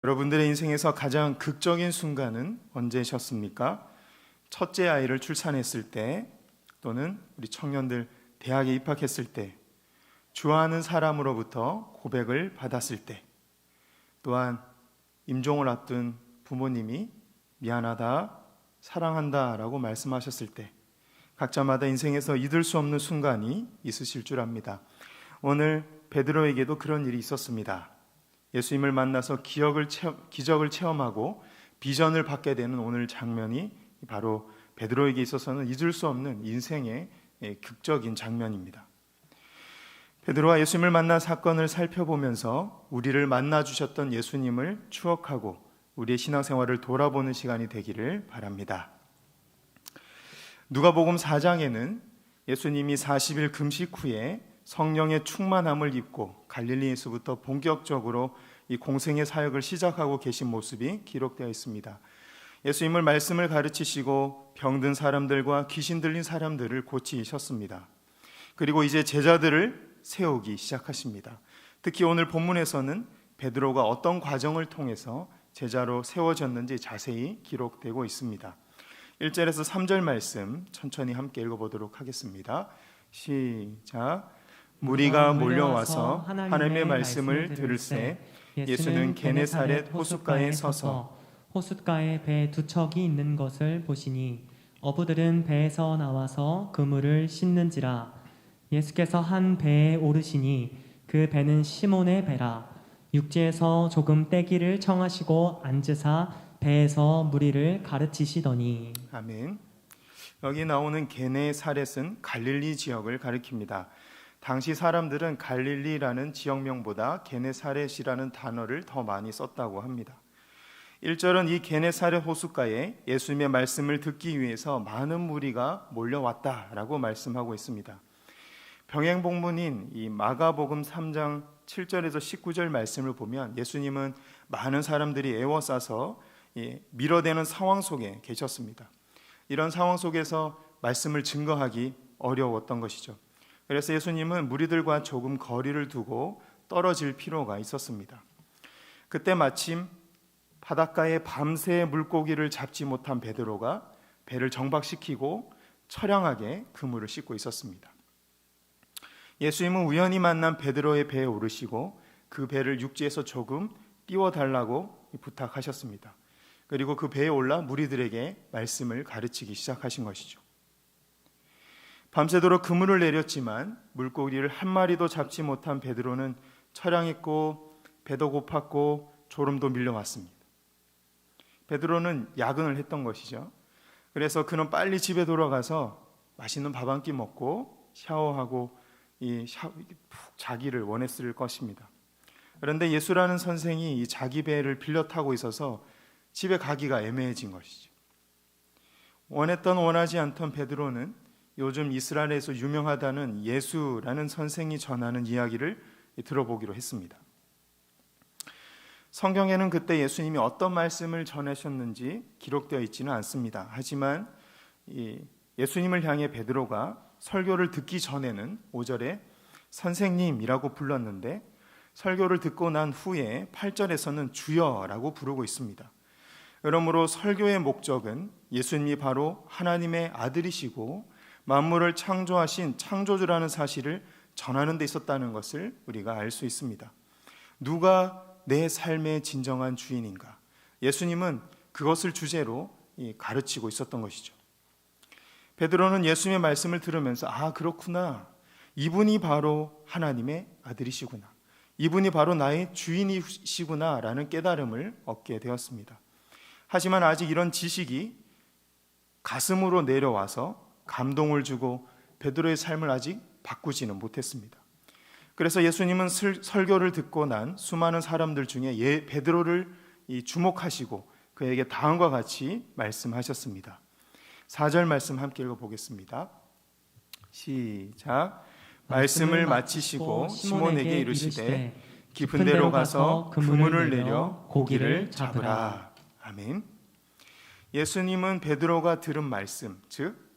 여러분들의 인생에서 가장 극적인 순간은 언제셨습니까? 첫째 아이를 출산했을 때, 또는 우리 청년들 대학에 입학했을 때, 좋아하는 사람으로부터 고백을 받았을 때, 또한 임종을 앞둔 부모님이 미안하다, 사랑한다 라고 말씀하셨을 때, 각자마다 인생에서 잊을 수 없는 순간이 있으실 줄 압니다. 오늘 베드로에게도 그런 일이 있었습니다. 예수님을 만나서 기적을 체험하고 비전을 받게 되는 오늘 장면이 바로 베드로에게 있어서는 잊을 수 없는 인생의 극적인 장면입니다. 베드로와 예수님을 만난 사건을 살펴보면서 우리를 만나 주셨던 예수님을 추억하고 우리의 신앙생활을 돌아보는 시간이 되기를 바랍니다. 누가복음 4장에는 예수님이 40일 금식 후에 성령의 충만함을 입고 갈릴리에서부터 본격적으로 이 공생의 사역을 시작하고 계신 모습이 기록되어 있습니다. 예수님을 말씀을 가르치시고 병든 사람들과 귀신 들린 사람들을 고치셨습니다. 그리고 이제 제자들을 세우기 시작하십니다. 특히 오늘 본문에서는 베드로가 어떤 과정을 통해서 제자로 세워졌는지 자세히 기록되고 있습니다. 1절에서 3절 말씀 천천히 함께 읽어보도록 하겠습니다. 시작. 무리가 몰려와서 하나님의 말씀을 들을새 예수는 게네사렛 호숫가에 서서 호숫가에 배 두 척이 있는 것을 보시니 어부들은 배에서 나와서 그물을 씻는지라. 예수께서 한 배에 오르시니 그 배는 시몬의 배라. 육지에서 조금 떼기를 청하시고 앉으사 배에서 무리를 가르치시더니. 아멘. 여기 나오는 게네사렛은 갈릴리 지역을 가리킵니다. 당시 사람들은 갈릴리라는 지역명보다 게네사렛이라는 단어를 더 많이 썼다고 합니다. 1절은 이 게네사렛 호숫가에 예수님의 말씀을 듣기 위해서 많은 무리가 몰려왔다라고 말씀하고 있습니다. 병행복문인 이 마가복음 3장 7절에서 19절 말씀을 보면 예수님은 많은 사람들이 에워싸서 밀어대는 상황 속에 계셨습니다. 이런 상황 속에서 말씀을 증거하기 어려웠던 것이죠. 그래서 예수님은 무리들과 조금 거리를 두고 떨어질 필요가 있었습니다. 그때 마침 바닷가에 밤새 물고기를 잡지 못한 베드로가 배를 정박시키고 처량하게 그물을 씻고 있었습니다. 예수님은 우연히 만난 베드로의 배에 오르시고 그 배를 육지에서 조금 띄워달라고 부탁하셨습니다. 그리고 그 배에 올라 무리들에게 말씀을 가르치기 시작하신 것이죠. 밤새도록 그물을 내렸지만 물고기를 한 마리도 잡지 못한 베드로는 처량했고 배도 고팠고 졸음도 밀려왔습니다. 베드로는 야근을 했던 것이죠. 그래서 그는 빨리 집에 돌아가서 맛있는 밥 한 끼 먹고 샤워하고 푹 자기를 원했을 것입니다. 그런데 예수라는 선생이 이 자기 배를 빌려 타고 있어서 집에 가기가 애매해진 것이죠. 원했던 원하지 않던 베드로는 요즘 이스라엘에서 유명하다는 예수라는 선생이 전하는 이야기를 들어보기로 했습니다. 성경에는 그때 예수님이 어떤 말씀을 전하셨는지 기록되어 있지는 않습니다. 하지만 예수님을 향해 베드로가 설교를 듣기 전에는 5절에 선생님이라고 불렀는데 설교를 듣고 난 후에 8절에서는 주여라고 부르고 있습니다. 그러므로 설교의 목적은 예수님이 바로 하나님의 아들이시고 만물을 창조하신 창조주라는 사실을 전하는 데 있었다는 것을 우리가 알 수 있습니다. 누가 내 삶의 진정한 주인인가? 예수님은 그것을 주제로 가르치고 있었던 것이죠. 베드로는 예수님의 말씀을 들으면서 그렇구나. 이분이 바로 하나님의 아들이시구나. 이분이 바로 나의 주인이시구나 라는 깨달음을 얻게 되었습니다. 하지만 아직 이런 지식이 가슴으로 내려와서 감동을 주고 베드로의 삶을 아직 바꾸지는 못했습니다. 그래서 예수님은 설교를 듣고 난 수많은 사람들 중에 베드로를 주목하시고 그에게 다음과 같이 말씀하셨습니다. 4절 말씀 함께 읽어보겠습니다. 시작. 말씀을 마치시고 시몬에게 이르시되 깊은 데로 가서 그물을 내려 고기를 잡으라. 아멘. 예수님은 베드로가 들은 말씀, 즉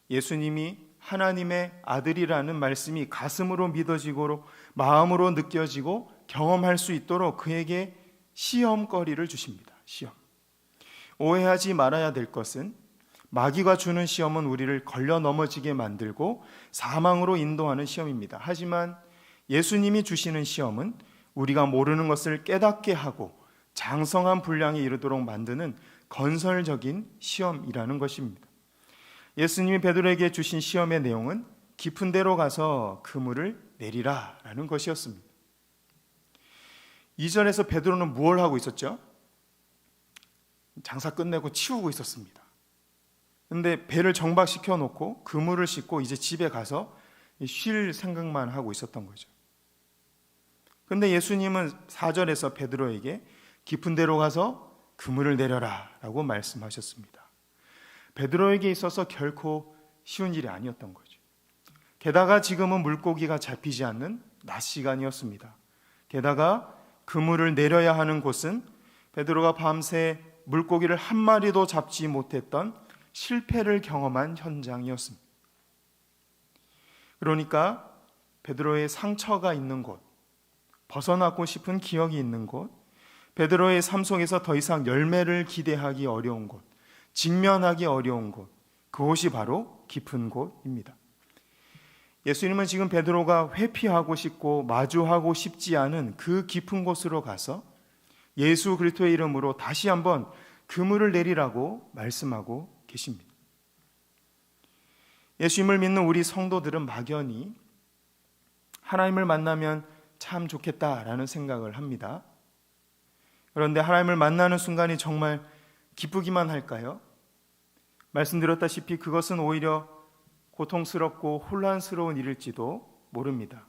예수님이 하나님의 아들이라는 말씀이 가슴으로 믿어지고 마음으로 느껴지고 경험할 수 있도록 그에게 시험거리를 주십니다. 시험. 오해하지 말아야 될 것은 마귀가 주는 시험은 우리를 걸려 넘어지게 만들고 사망으로 인도하는 시험입니다. 하지만 예수님이 주시는 시험은 우리가 모르는 것을 깨닫게 하고 장성한 분량에 이르도록 만드는 건설적인 시험이라는 것입니다. 예수님이 베드로에게 주신 시험의 내용은 깊은 데로 가서 그물을 내리라 라는 것이었습니다. 2절에서 베드로는 무엇을 하고 있었죠? 장사 끝내고 치우고 있었습니다. 근데 배를 정박시켜 놓고 그물을 싣고 이제 집에 가서 쉴 생각만 하고 있었던 거죠. 근데 예수님은 4절에서 베드로에게 깊은 데로 가서 그물을 내려라 라고 말씀하셨습니다. 베드로에게 있어서 결코 쉬운 일이 아니었던 거죠. 게다가 지금은 물고기가 잡히지 않는 낮 시간이었습니다. 게다가 그물을 내려야 하는 곳은 베드로가 밤새 물고기를 한 마리도 잡지 못했던 실패를 경험한 현장이었습니다. 그러니까 베드로의 상처가 있는 곳, 벗어나고 싶은 기억이 있는 곳, 베드로의 삶 속에서 더 이상 열매를 기대하기 어려운 곳, 직면하기 어려운 곳, 그곳이 바로 깊은 곳입니다. 예수님은 지금 베드로가 회피하고 싶고 마주하고 싶지 않은 그 깊은 곳으로 가서 예수 그리스도의 이름으로 다시 한번 그물을 내리라고 말씀하고 계십니다. 예수님을 믿는 우리 성도들은 막연히 하나님을 만나면 참 좋겠다라는 생각을 합니다. 그런데 하나님을 만나는 순간이 정말 기쁘기만 할까요? 말씀드렸다시피 그것은 오히려 고통스럽고 혼란스러운 일일지도 모릅니다.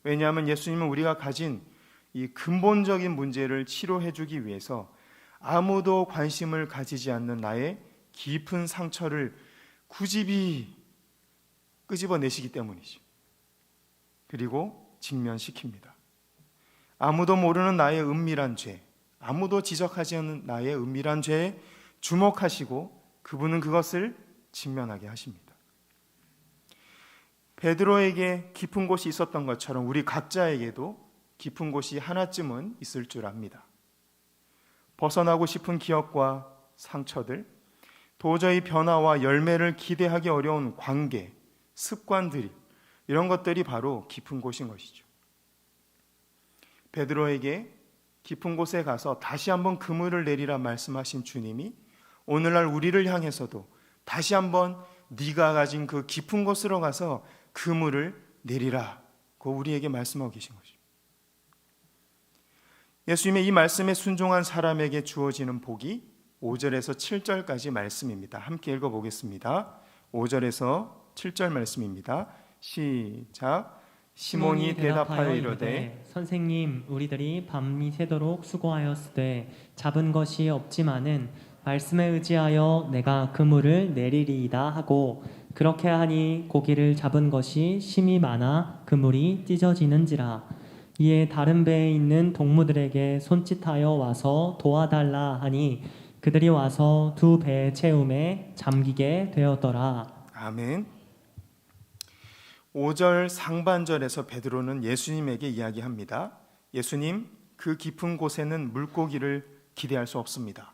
왜냐하면 예수님은 우리가 가진 이 근본적인 문제를 치료해 주기 위해서 아무도 관심을 가지지 않는 나의 깊은 상처를 굳이 끄집어내시기 때문이죠. 그리고 직면시킵니다. 아무도 모르는 나의 은밀한 죄, 아무도 지적하지 않는 나의 은밀한 죄에 주목하시고 그분은 그것을 직면하게 하십니다. 베드로에게 깊은 곳이 있었던 것처럼 우리 각자에게도 깊은 곳이 하나쯤은 있을 줄 압니다. 벗어나고 싶은 기억과 상처들, 도저히 변화와 열매를 기대하기 어려운 관계, 습관들이, 이런 것들이 바로 깊은 곳인 것이죠. 베드로에게 깊은 곳에 가서 다시 한번 그물을 내리라 말씀하신 주님이 오늘날 우리를 향해서도 다시 한번 네가 가진 그 깊은 곳으로 가서 그물을 내리라고 우리에게 말씀하고 계신 것입니다. 예수님의 이 말씀에 순종한 사람에게 주어지는 복이 5절에서 7절까지 말씀입니다. 함께 읽어보겠습니다. 5절에서 7절 말씀입니다. 시작. 시몬이 대답하여 이르되 선생님, 우리들이 밤이 새도록 수고하였으되 잡은 것이 없지만은 말씀에 의지하여 내가 그물을 내리리이다 하고 그렇게 하니 고기를 잡은 것이 심히 많아 그물이 찢어지는지라. 이에 다른 배에 있는 동무들에게 손짓하여 와서 도와달라 하니 그들이 와서 두 배의 채움에 잠기게 되었더라. 아멘. 5절 상반절에서 베드로는 예수님에게 이야기합니다. 예수님, 그 깊은 곳에는 물고기를 기대할 수 없습니다.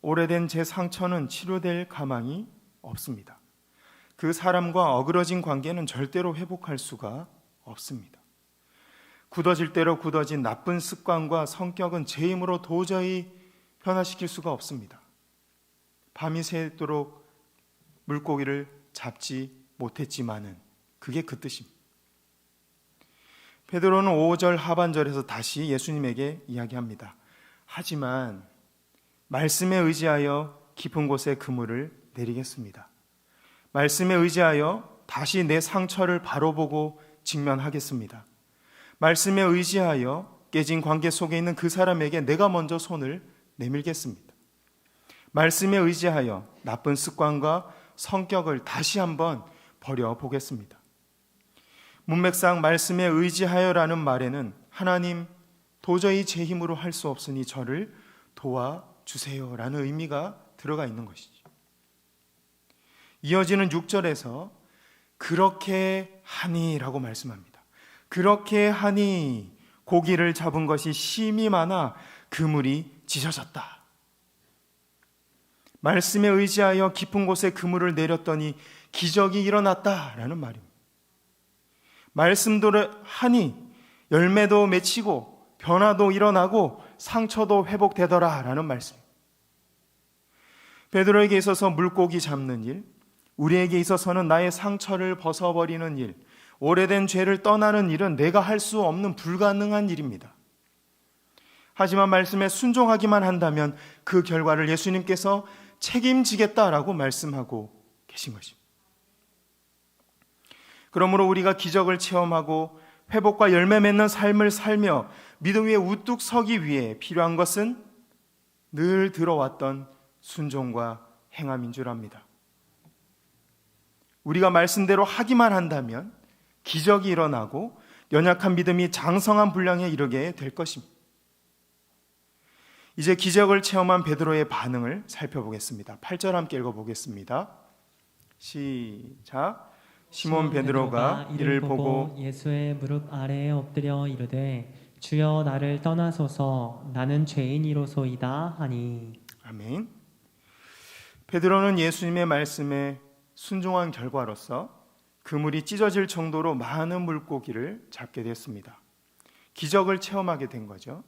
오래된 제 상처는 치료될 가망이 없습니다. 그 사람과 어그러진 관계는 절대로 회복할 수가 없습니다. 굳어질 대로 굳어진 나쁜 습관과 성격은 제 힘으로 도저히 변화시킬 수가 없습니다. 밤이 새도록 물고기를 잡지 못했지만은 그게 그 뜻입니다. 베드로는 5절 하반절에서 다시 예수님에게 이야기합니다. 하지만 말씀에 의지하여 깊은 곳에 그물을 내리겠습니다. 말씀에 의지하여 다시 내 상처를 바로 보고 직면하겠습니다. 말씀에 의지하여 깨진 관계 속에 있는 그 사람에게 내가 먼저 손을 내밀겠습니다. 말씀에 의지하여 나쁜 습관과 성격을 다시 한번 버려보겠습니다. 문맥상 말씀에 의지하여라는 말에는 하나님, 도저히 제 힘으로 할 수 없으니 저를 도와주세요 라는 의미가 들어가 있는 것이죠. 이어지는 6절에서 그렇게 하니 라고 말씀합니다. 그렇게 하니 고기를 잡은 것이 심히 많아 그물이 찢어졌다. 말씀에 의지하여 깊은 곳에 그물을 내렸더니 기적이 일어났다라는 말입니다. 말씀대로 하니 열매도 맺히고 변화도 일어나고 상처도 회복되더라라는 말씀. 베드로에게 있어서 물고기 잡는 일, 우리에게 있어서는 나의 상처를 벗어버리는 일, 오래된 죄를 떠나는 일은 내가 할 수 없는 불가능한 일입니다. 하지만 말씀에 순종하기만 한다면 그 결과를 예수님께서 책임지겠다라고 말씀하고 계신 것입니다. 그러므로 우리가 기적을 체험하고 회복과 열매 맺는 삶을 살며 믿음 위에 우뚝 서기 위해 필요한 것은 늘 들어왔던 순종과 행함인 줄 압니다. 우리가 말씀대로 하기만 한다면 기적이 일어나고 연약한 믿음이 장성한 분량에 이르게 될 것입니다. 이제 기적을 체험한 베드로의 반응을 살펴보겠습니다. 8절 함께 읽어보겠습니다. 시작. 시몬 베드로가 이를 보고 예수의 무릎 아래에 엎드려 이르되 주여 나를 떠나소서 나는 죄인이로소이다 하니. 아멘. 베드로는 예수님의 말씀에 순종한 결과로서 그물이 찢어질 정도로 많은 물고기를 잡게 됐습니다. 기적을 체험하게 된 거죠.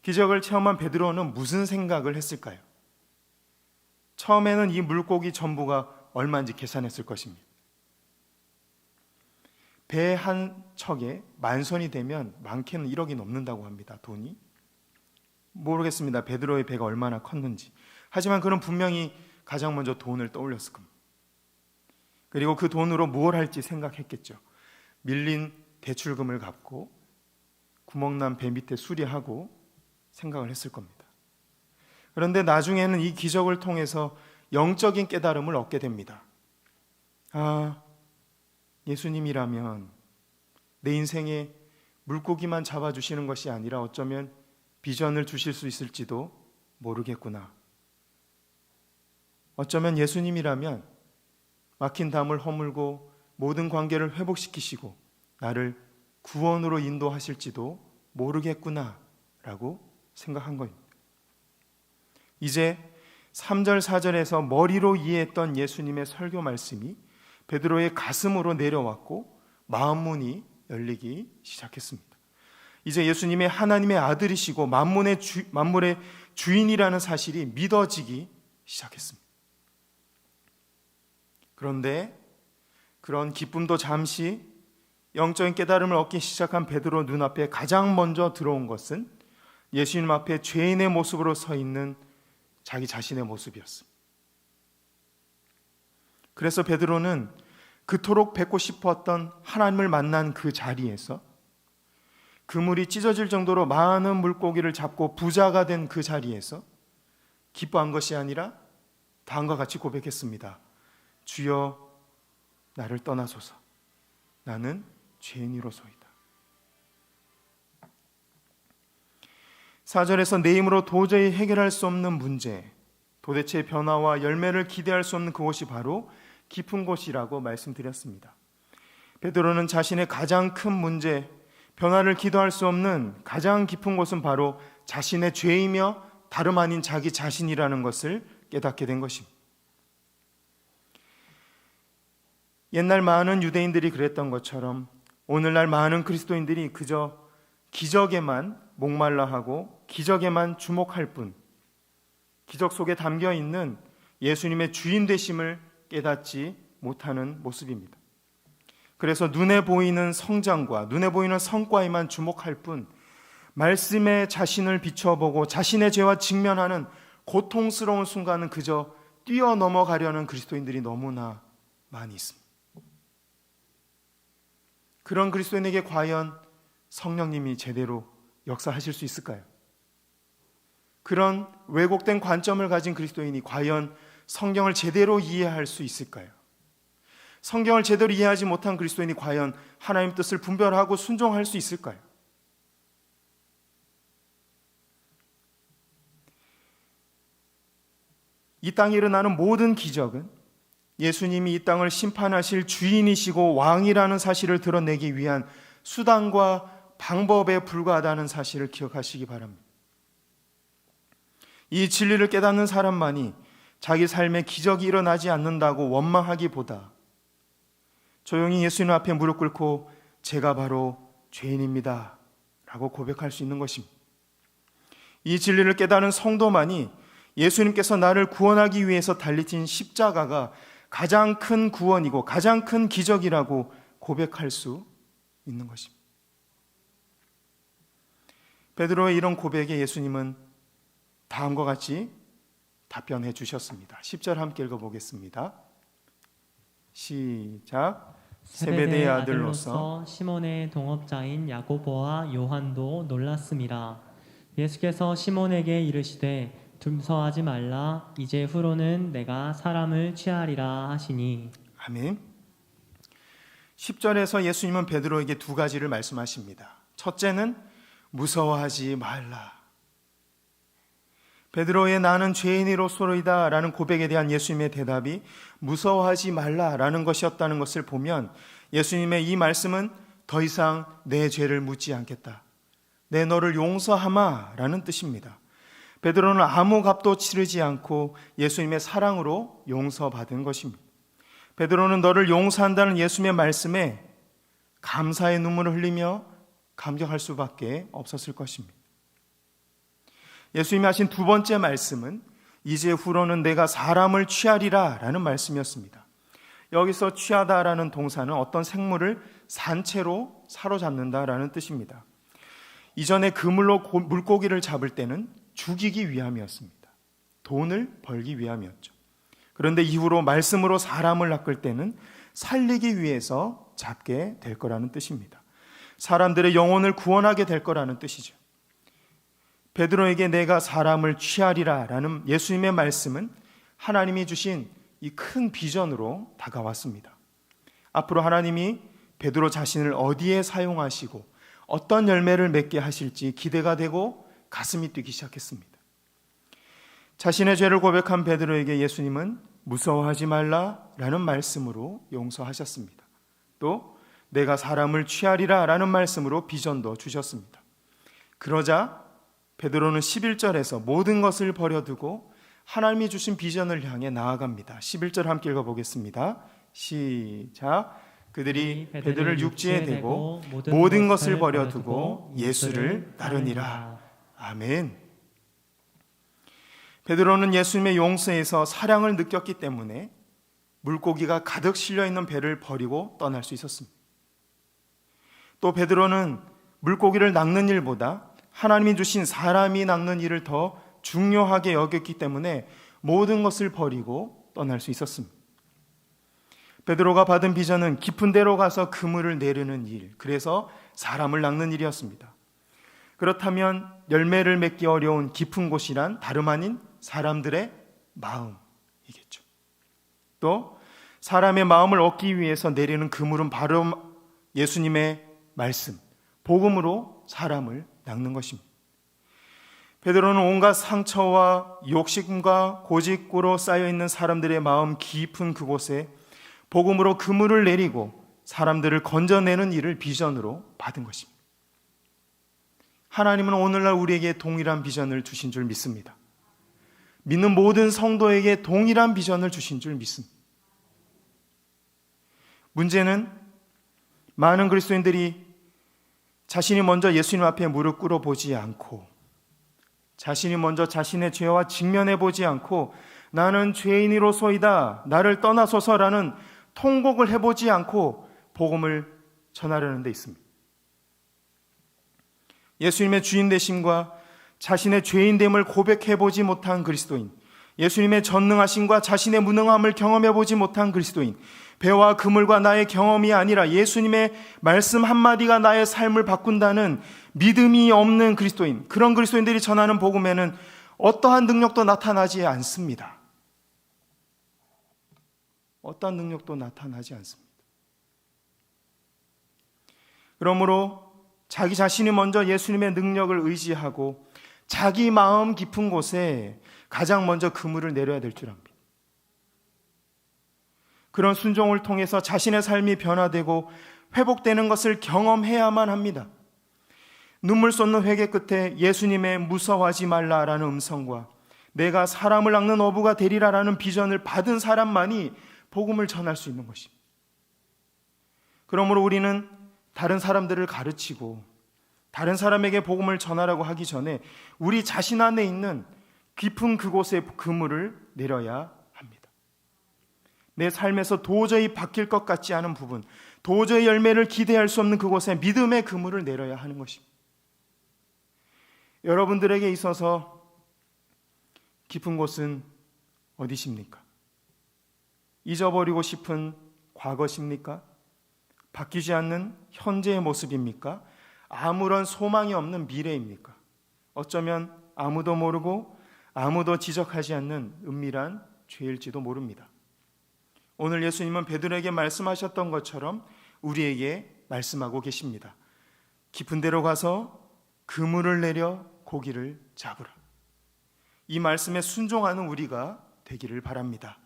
기적을 체험한 베드로는 무슨 생각을 했을까요? 처음에는 이 물고기 전부가 얼마인지 계산했을 것입니다. 배 한 척에 10,000손이 되면 많게는 1억이 넘는다고 합니다. 돈이. 모르겠습니다. 베드로의 배가 얼마나 컸는지. 하지만 그는 분명히 가장 먼저 돈을 떠올렸을 겁니다. 그리고 그 돈으로 무엇을 할지 생각했겠죠. 밀린 대출금을 갚고 구멍난 배 밑에 수리하고 생각을 했을 겁니다. 그런데 나중에는 이 기적을 통해서 영적인 깨달음을 얻게 됩니다. 아, 예수님이라면 내 인생에 물고기만 잡아주시는 것이 아니라 어쩌면 비전을 주실 수 있을지도 모르겠구나. 어쩌면 예수님이라면 막힌 담을 허물고 모든 관계를 회복시키시고 나를 구원으로 인도하실지도 모르겠구나 라고 생각한 겁니다. 이제 3절 4절에서 머리로 이해했던 예수님의 설교 말씀이 베드로의 가슴으로 내려왔고 마음문이 열리기 시작했습니다. 이제 예수님의 하나님의 아들이시고 만물의 주인이라는 사실이 믿어지기 시작했습니다. 그런데 그런 기쁨도 잠시 영적인 깨달음을 얻기 시작한 베드로 눈앞에 가장 먼저 들어온 것은 예수님 앞에 죄인의 모습으로 서 있는 자기 자신의 모습이었습니다. 그래서 베드로는 그토록 뵙고 싶었던 하나님을 만난 그 자리에서 그물이 찢어질 정도로 많은 물고기를 잡고 부자가 된 그 자리에서 기뻐한 것이 아니라 다음과 같이 고백했습니다. 주여 나를 떠나소서 나는 죄인이로소이다. 4절에서 내 힘으로 도저히 해결할 수 없는 문제, 도대체 변화와 열매를 기대할 수 없는 그곳이 바로 깊은 곳이라고 말씀드렸습니다. 베드로는 자신의 가장 큰 문제, 변화를 기도할 수 없는 가장 깊은 곳은 바로 자신의 죄이며 다름 아닌 자기 자신이라는 것을 깨닫게 된 것입니다. 옛날 많은 유대인들이 그랬던 것처럼 오늘날 많은 그리스도인들이 그저 기적에만 목말라하고 기적에만 주목할 뿐 기적 속에 담겨있는 예수님의 주인 되심을 깨닫지 못하는 모습입니다. 그래서 눈에 보이는 성장과 눈에 보이는 성과에만 주목할 뿐 말씀에 자신을 비춰보고 자신의 죄와 직면하는 고통스러운 순간은 그저 뛰어넘어가려는 그리스도인들이 너무나 많이 있습니다. 그런 그리스도인에게 과연 성령님이 제대로 역사하실 수 있을까요? 그런 왜곡된 관점을 가진 그리스도인이 과연 성경을 제대로 이해할 수 있을까요? 성경을 제대로 이해하지 못한 그리스도인이 과연 하나님의 뜻을 분별하고 순종할 수 있을까요? 이 땅에 일어나는 모든 기적은 예수님이 이 땅을 심판하실 주인이시고 왕이라는 사실을 드러내기 위한 수단과 방법에 불과하다는 사실을 기억하시기 바랍니다. 이 진리를 깨닫는 사람만이 자기 삶에 기적이 일어나지 않는다고 원망하기보다 조용히 예수님 앞에 무릎 꿇고 제가 바로 죄인입니다 라고 고백할 수 있는 것입니다. 이 진리를 깨닫는 성도만이 예수님께서 나를 구원하기 위해서 달리신 십자가가 가장 큰 구원이고 가장 큰 기적이라고 고백할 수 있는 것입니다. 베드로의 이런 고백에 예수님은 다음과 같이 답변해 주셨습니다. 10절 함께 읽어보겠습니다. 시작. 세베대의 아들로서 시몬의 동업자인 야고보와 요한도 놀랐습니다. 예수께서 시몬에게 이르시되 dum서하지 말라. 이제 후로는 내가 사람을 취하리라 하시니. 아멘. 10절에서 예수님은 베드로에게 두 가지를 말씀하십니다. 첫째는 무서워하지 말라. 베드로의 나는 죄인이로소이다 라는 고백에 대한 예수님의 대답이 무서워하지 말라라는 것이었다는 것을 보면 예수님의 이 말씀은 더 이상 내 죄를 묻지 않겠다, 내 너를 용서하마 라는 뜻입니다. 베드로는 아무 값도 치르지 않고 예수님의 사랑으로 용서받은 것입니다. 베드로는 너를 용서한다는 예수님의 말씀에 감사의 눈물을 흘리며 감격할 수밖에 없었을 것입니다. 예수님이 하신 두 번째 말씀은 이제 후로는 내가 사람을 취하리라 라는 말씀이었습니다. 여기서 취하다라는 동사는 어떤 생물을 산채로 사로잡는다라는 뜻입니다. 이전에 그물로 물고기를 잡을 때는 죽이기 위함이었습니다. 돈을 벌기 위함이었죠. 그런데 이후로 말씀으로 사람을 낚을 때는 살리기 위해서 잡게 될 거라는 뜻입니다. 사람들의 영혼을 구원하게 될 거라는 뜻이죠. 베드로에게 내가 사람을 취하리라 라는 예수님의 말씀은 하나님이 주신 이 큰 비전으로 다가왔습니다. 앞으로 하나님이 베드로 자신을 어디에 사용하시고 어떤 열매를 맺게 하실지 기대가 되고 가슴이 뛰기 시작했습니다. 자신의 죄를 고백한 베드로에게 예수님은 무서워하지 말라 라는 말씀으로 용서하셨습니다. 또 내가 사람을 취하리라 라는 말씀으로 비전도 주셨습니다. 그러자 베드로는 11절에서 모든 것을 버려두고 하나님이 주신 비전을 향해 나아갑니다. 11절 함께 읽어보겠습니다. 시작. 그들이 베드로를 육지에 대고 모든 것을 버려두고 예수를 따르니라. 아멘. 베드로는 예수님의 용서에서 사랑을 느꼈기 때문에 물고기가 가득 실려있는 배를 버리고 떠날 수 있었습니다. 또 베드로는 물고기를 낚는 일보다 하나님이 주신 사람이 낚는 일을 더 중요하게 여겼기 때문에 모든 것을 버리고 떠날 수 있었습니다. 베드로가 받은 비전은 깊은 데로 가서 그물을 내리는 일, 그래서 사람을 낚는 일이었습니다. 그렇다면 열매를 맺기 어려운 깊은 곳이란 다름 아닌 사람들의 마음이겠죠. 또 사람의 마음을 얻기 위해서 내리는 그물은 바로 예수님의 말씀, 복음으로 사람을 낚는 것입니다. 베드로는 온갖 상처와 욕심과 고집으로 쌓여있는 사람들의 마음 깊은 그곳에 복음으로 그물을 내리고 사람들을 건져내는 일을 비전으로 받은 것입니다. 하나님은 오늘날 우리에게 동일한 비전을 주신 줄 믿습니다. 믿는 모든 성도에게 동일한 비전을 주신 줄 믿습니다. 문제는 많은 그리스도인들이 자신이 먼저 예수님 앞에 무릎 꿇어보지 않고, 자신이 먼저 자신의 죄와 직면해 보지 않고 나는 죄인이로소이다, 나를 떠나소서라는 통곡을 해보지 않고 복음을 전하려는 데 있습니다. 예수님의 주인 되심과 자신의 죄인됨을 고백해보지 못한 그리스도인, 예수님의 전능하심과 자신의 무능함을 경험해보지 못한 그리스도인, 배와 그물과 나의 경험이 아니라 예수님의 말씀 한마디가 나의 삶을 바꾼다는 믿음이 없는 그리스도인, 그런 그리스도인들이 전하는 복음에는 어떠한 능력도 나타나지 않습니다. 어떠한 능력도 나타나지 않습니다. 그러므로 자기 자신이 먼저 예수님의 능력을 의지하고 자기 마음 깊은 곳에 가장 먼저 그물을 내려야 될 줄 압니다. 그런 순종을 통해서 자신의 삶이 변화되고 회복되는 것을 경험해야만 합니다. 눈물 쏟는 회개 끝에 예수님의 무서워하지 말라라는 음성과 내가 사람을 낚는 어부가 되리라라는 비전을 받은 사람만이 복음을 전할 수 있는 것입니다. 그러므로 우리는 다른 사람들을 가르치고 다른 사람에게 복음을 전하라고 하기 전에 우리 자신 안에 있는 깊은 그곳에 그물을 내려야 합니다. 내 삶에서 도저히 바뀔 것 같지 않은 부분, 도저히 열매를 기대할 수 없는 그곳에 믿음의 그물을 내려야 하는 것입니다. 여러분들에게 있어서 깊은 곳은 어디십니까? 잊어버리고 싶은 과거십니까? 바뀌지 않는 현재의 모습입니까? 아무런 소망이 없는 미래입니까? 어쩌면 아무도 모르고 아무도 지적하지 않는 은밀한 죄일지도 모릅니다. 오늘 예수님은 베드로에게 말씀하셨던 것처럼 우리에게 말씀하고 계십니다. 깊은 데로 가서 그물을 내려 고기를 잡으라. 이 말씀에 순종하는 우리가 되기를 바랍니다.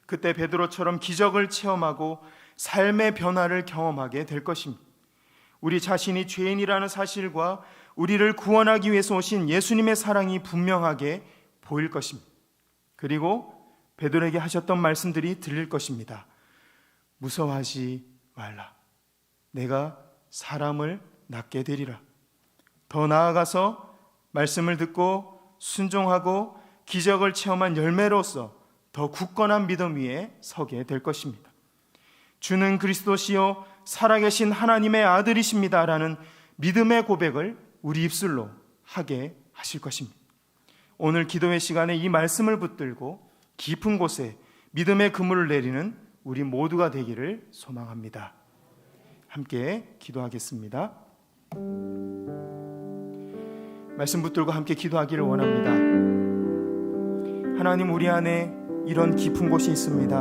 그때 베드로처럼 기적을 체험하고 삶의 변화를 경험하게 될 것입니다. 우리 자신이 죄인이라는 사실과 우리를 구원하기 위해서 오신 예수님의 사랑이 분명하게 보일 것입니다. 그리고 베드로에게 하셨던 말씀들이 들릴 것입니다. 무서워하지 말라. 내가 사람을 낫게 되리라. 더 나아가서 말씀을 듣고 순종하고 기적을 체험한 열매로서 더 굳건한 믿음 위에 서게 될 것입니다. 주는 그리스도시요 살아계신 하나님의 아들이십니다 라는 믿음의 고백을 우리 입술로 하게 하실 것입니다. 오늘 기도의 시간에 이 말씀을 붙들고 깊은 곳에 믿음의 그물을 내리는 우리 모두가 되기를 소망합니다. 함께 기도하겠습니다. 말씀 붙들고 함께 기도하기를 원합니다. 하나님, 우리 안에 이런 깊은 곳이 있습니다.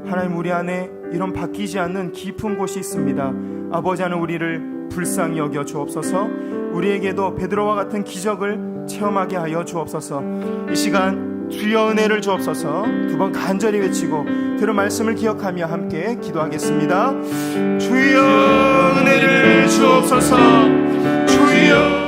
하나님, 우리 안에 이런 바뀌지 않는 깊은 곳이 있습니다. 아버지 하나님, 우리를 불쌍히 여겨 주옵소서. 우리에게도 베드로와 같은 기적을 체험하게 하여 주옵소서. 이 시간 주여 은혜를 주옵소서 두 번 간절히 외치고 들은 말씀을 기억하며 함께 기도하겠습니다. 주여 은혜를 주옵소서. 주여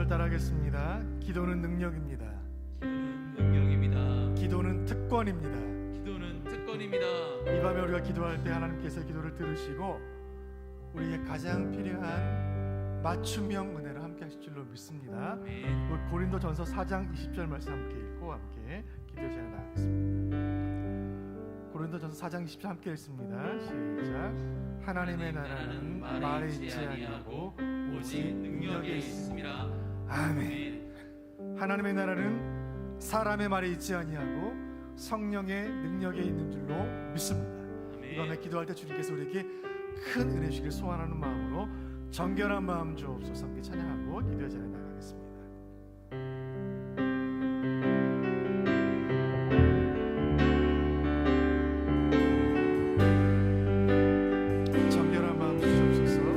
따라하겠습니다. 기도는 능력입니다. 기도는 특권입니다. 이 밤에 우리가 기도할 때 하나님께서 기도를 들으시고 우리에게 가장 필요한 맞춤형 은혜를 함께 하실 줄로 믿습니다. 우리 고린도전서 4장 20절 말씀 함께 읽고 함께 기도의 시간에 나가겠습니다. 고린도전서 4장 20절 함께 읽습니다. 시작. 하나님의 나라는 말에 있지 아니하고 오직 능력에 있습니다. 아멘. 하나님의 나라는 사람의 말에 있지 아니하고 성령의 능력에 있는 줄로 믿습니다. 이 밤에 기도할 때 주님께서 우리에게 큰 은혜 주기를 소원하는 마음으로 정결한 마음 주옵소서 함께 찬양하고 기도의 자리에 나가겠습니다. 정결한 마음 주옵소서.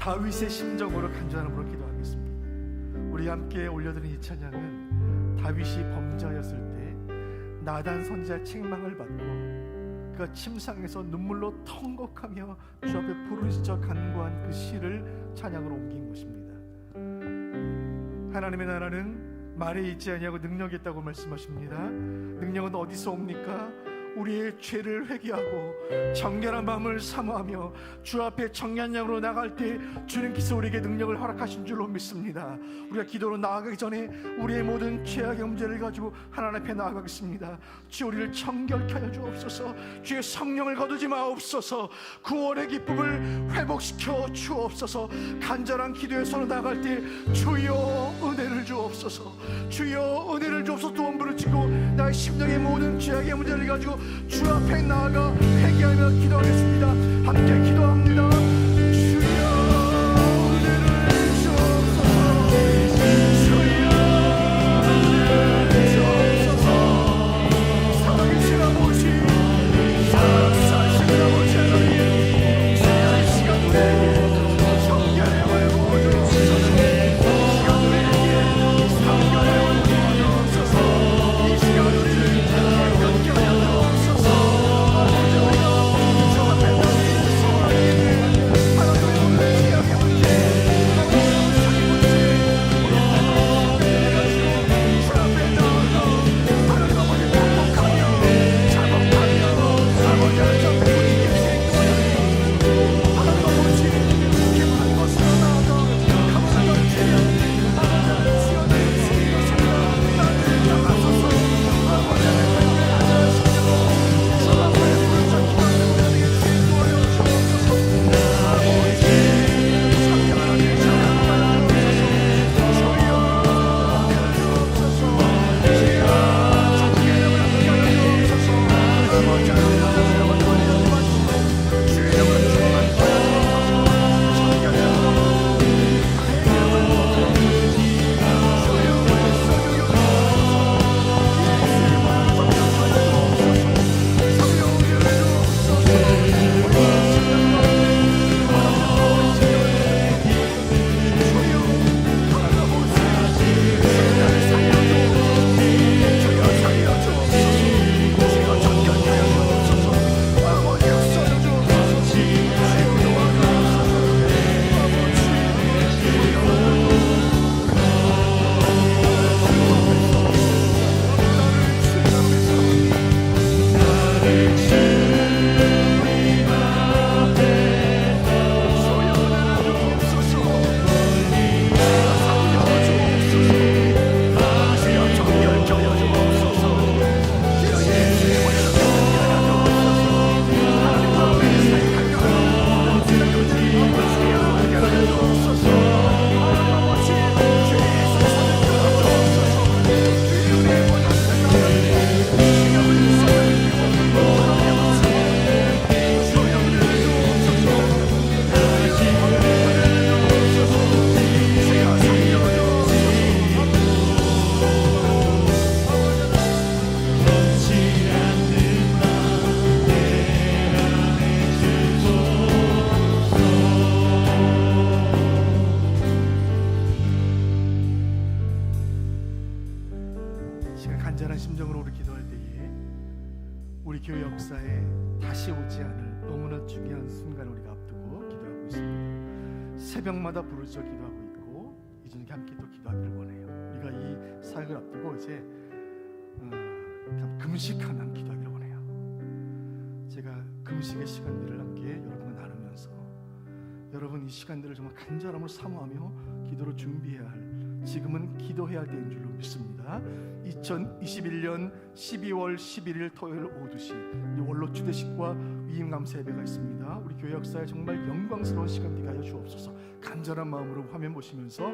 다윗의 심정으로 간절함으로 기도하겠습니다. 우리 함께 올려드린 이 찬양은 다윗이 범죄하였을 때 나단 선지자의 책망을 받고 그가 침상에서 눈물로 통곡하며 주 앞에 부르짖어 간구한 그 시를 찬양으로 옮긴 것입니다. 하나님의 나라는 말에 있지 아니하고 능력이 있다고 말씀하십니다. 능력은 어디서 옵니까? 우리의 죄를 회개하고 정결한 마음을 사모하며 주 앞에 청년양으로 나갈 때 주님께서 우리에게 능력을 허락하신 줄로 믿습니다. 우리가 기도로 나아가기 전에 우리의 모든 죄악의 문제를 가지고 하나님 앞에 나아가겠습니다. 주, 우리를 정결케 하여 주옵소서. 주의 성령을 거두지 마옵소서. 구원의 기쁨을 회복시켜 주옵소서. 간절한 기도의 손을 나갈 때 주여 은혜를 주옵소서. 주여 은혜를 주옵소서. 두 번 부르짖고 나의 심령의 모든 죄악의 문제를 가지고 주 앞에 나아가 회개하며 기도하겠습니다. 함께 기도합니다. 주여 은혜를 주옵소서. 주여 은혜를 주옵소서. 살아계신 아버지, 살아계신 아버지 하나님, 이 시간 우리에게 정결의 얼굴 주옵소서. 이 시간 우리에게 성결의 얼굴 주옵소서. 이 시간 우리를 정결케 하여 주옵소서. 아버지, 우리가 주 앞에 나아가 소원하게 하나님의 오늘 지역의 문제, 하나님의 사기 문제, 주 앞에 나아가 하나님 아버지 극복하며 작업하며 아버지 하나님 부지게 생각하며 하나님 아버지 기뻐한 것으로 나아가 감사한 죄악 아버지 지어낸 것으로 나를 나가소서. 아버지 하나님 하나님이시며 주 앞에 부르짖고 우리에게 주의 도와여 주옵소서. 아버지 성령 하나님 사랑하여 주옵소서. 주여 은혜를 주옵소서. 주여 정결함을 함께하여 주옵소서. 아버지 하나님 아버지 원리하지 마시고 주의 이름으로 충만하여 주옵소서. 정결함을 회개함을 주여 은혜를 간절한 심정으로 우리 기도할 때에 우리 교회 역사에 다시 오지 않을 너무나 중요한 순간을 우리가 앞두고 기도하고 있습니다. 새벽마다 부르짖어 기도하고 있고 이 저녁에 함께 또 기도하기를 원해요. 우리가 이 사역을 앞두고 이제 금식하는 기도하기를 원해요. 제가 금식의 시간들을 함께 여러분과 나누면서 여러분 이 시간들을 정말 간절함을 사모하며 기도로 준비해야 할, 지금은 기도해야 할 때인 줄로 믿습니다. 2021년 12월 11일 토요일 오후 2시 우리 원로 추대식과 위임 감사 예배가 있습니다. 우리 교회 역사에 정말 영광스러운 시간 되게 하여 주옵소서. 간절한 마음으로 화면 보시면서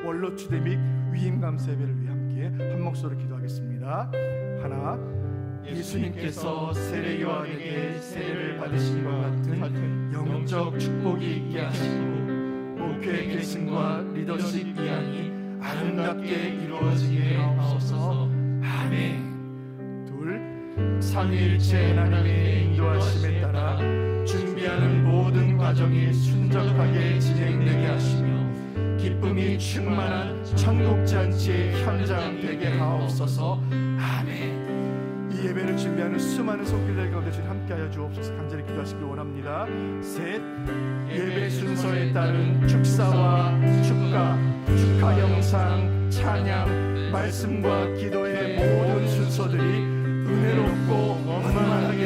원로 추대 및 위임 감사 예배를 위해 함께 한 목소리로 기도하겠습니다. 하나, 예수님께서 세례 요한에게 세례를 받으신 것 같은 영적 축복이 있게 하시고 목회 계승과 리더십 이양이 아름답게 이루어지게 하옵소서. 아멘. 둘, 삼위일체 하나님의 인도하심에 따라 준비하는 모든 과정이 순적하게 진행되게 하시며 기쁨이 충만한 천국잔치의 현장 되게 하옵소서. 아멘. 이 예배를 준비하는 수많은 손길들 가운데 주님 함께하여 주옵소서. 간절히 기도하시길 원합니다. 셋, 예배 순서에 따른 축사와 축가, 축하 영상, 찬양, 말씀과 기도의 모든 순서들이 은혜롭고 원만하게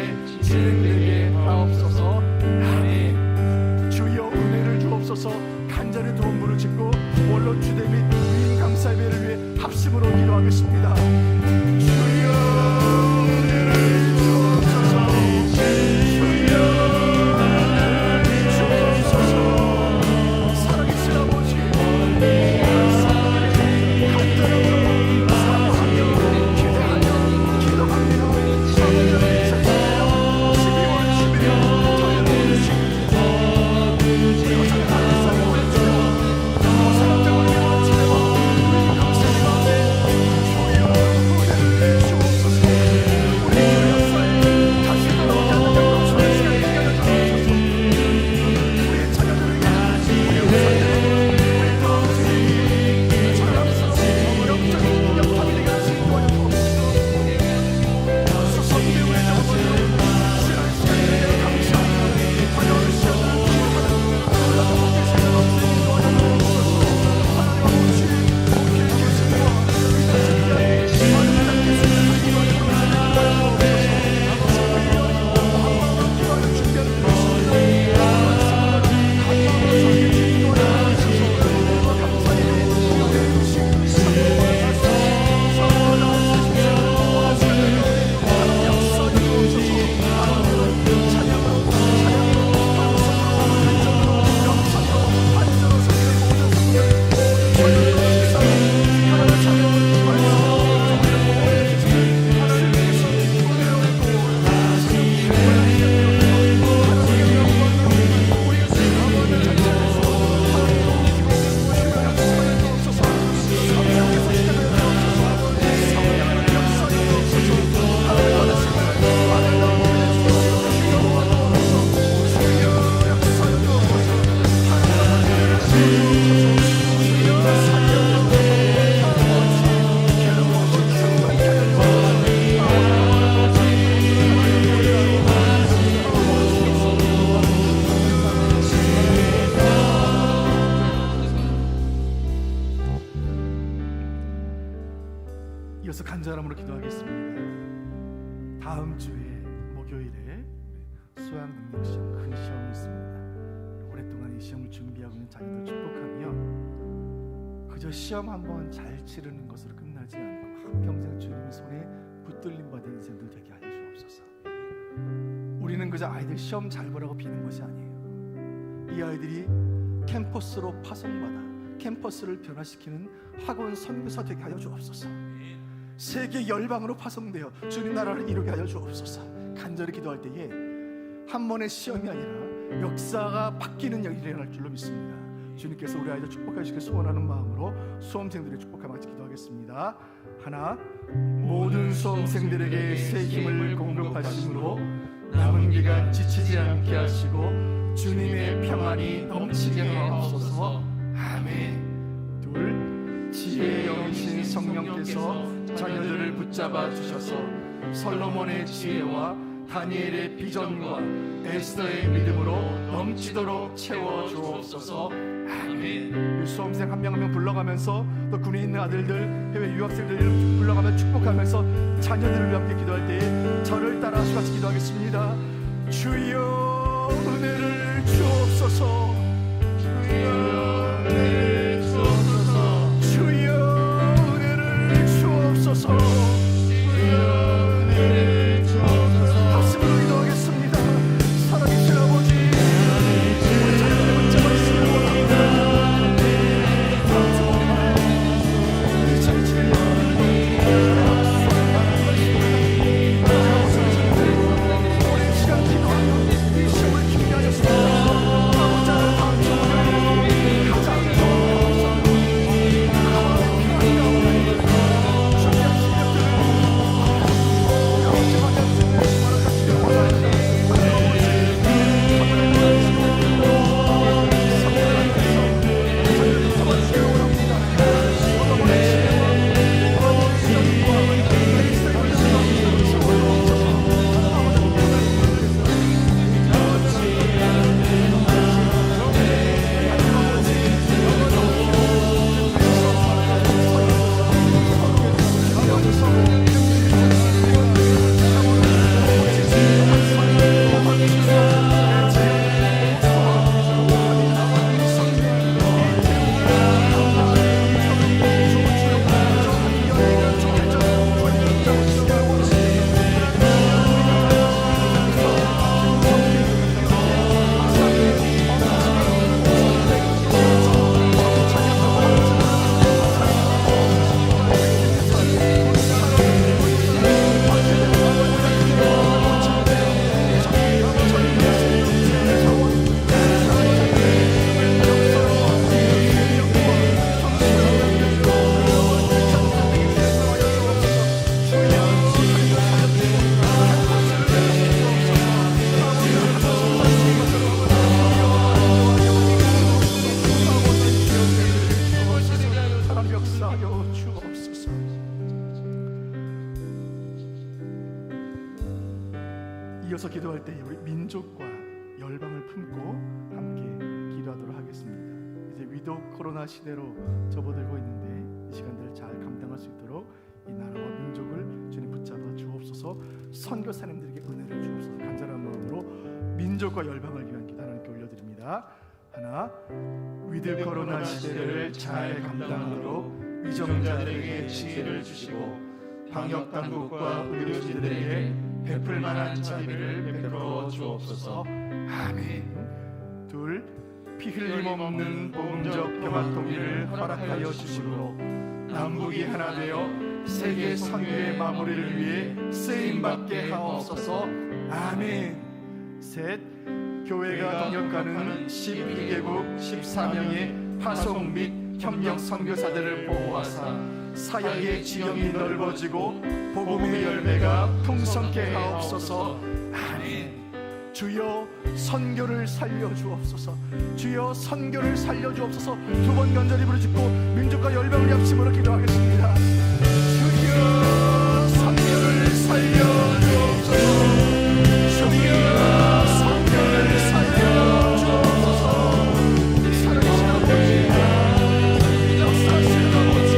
다음 주에 목요일에 수학 능력 시험, 큰 시험이 있습니다. 오랫동안 이 시험을 준비하고 있는 자녀들 축복하며 그저 시험 한번 잘 치르는 것으로 끝나지 않고 한평생 주님의 손에 붙들림 받은 인생들 되게 하여 주옵소서. 우리는 그저 아이들 시험 잘 보라고 비는 것이 아니에요. 이 아이들이 캠퍼스로 파송받아 캠퍼스를 변화시키는 학원 선교사 되게 하여 주옵소서. 세계 열방으로 파송되어 주님 나라를 이루게 하여 주옵소서. 간절히 기도할 때에 한 번의 시험이 아니라 역사가 바뀌는 일이 일어날 줄로 믿습니다. 주님께서 우리 아이들 축복하시길 소원하는 마음으로 수험생들의 축복함을 같이 기도하겠습니다. 하나, 모든 수험생들에게 새 힘을 공급하심으로 남은 기간 지치지 않게 하시고 주님의 평안이 넘치게 하옵소서. 아멘. 둘, 지혜의 영이신 성령께서 자녀들을 붙잡아 주셔서 솔로몬의 지혜와 다니엘의 비전과 에스더의 믿음으로 넘치도록 채워 주옵소서. 아멘. 우리 수험생 한 명 한 명 불러가면서 또 군에 있는 아들들, 해외 유학생들 불러가며 축복하면서 자녀들을 위해 함께 기도할 때에 저를 따라 같이 기도하겠습니다. 주여 은혜를 주옵소서. 주여 은혜를 주옵소서. 주여 은혜를 주옵소서. 주여 은혜를 주옵소서. 가슴으로 기도하겠습니다. 살아계신 아버지, 우리 자녀들 붙잡아주시기 원합니다. 우리 자녀들 오랜 시간 기도하며 이 시험을 준비하였습니다. 이어서 기도할 때 우리 민족과 열방을 품고 함께 기도하도록 하겠습니다. 이제 위독 코로나 시대로 접어들고 있는데 이 시간들을 잘 감당할 수 있도록 이 나라와 민족을 주님 붙잡아 주옵소서. 선교사님들에게 은혜를 주옵소서. 간절한 마음으로 민족과 열방을 위한 기도 하나님께 올려드립니다. 하나, 위드 코로나 시대를 잘 감당하도록 위정자들에게 지혜를 주시고 방역 당국과 의료진들에게 베풀 만한 자비를 베풀어 주옵소서. 아멘. 둘, 피 흘림 없는 복음적 평화 통일을 허락하여 주시므로 남북이 하나 되어 세계 선교의 마무리를 위해 쓰임받게 하옵소서. 아멘. 셋, 교회가 동역하는 12개국 14명의 파송 및 협력 선교사들을 보호하사 사역의 지경이 넓어지고 복음의 열매가 풍성케 하옵소서. 아멘. 주여 선교를 살려주옵소서. 주여 선교를 살려주옵소서. 두 번 간절히 부르짖고 민족과 열방을 합심으로 기도하겠습니다. 주여 선교를 살려주옵소서. 주여 선교를 살려주옵소서. 살아계신 아버지, 역사하시는 아버지, 이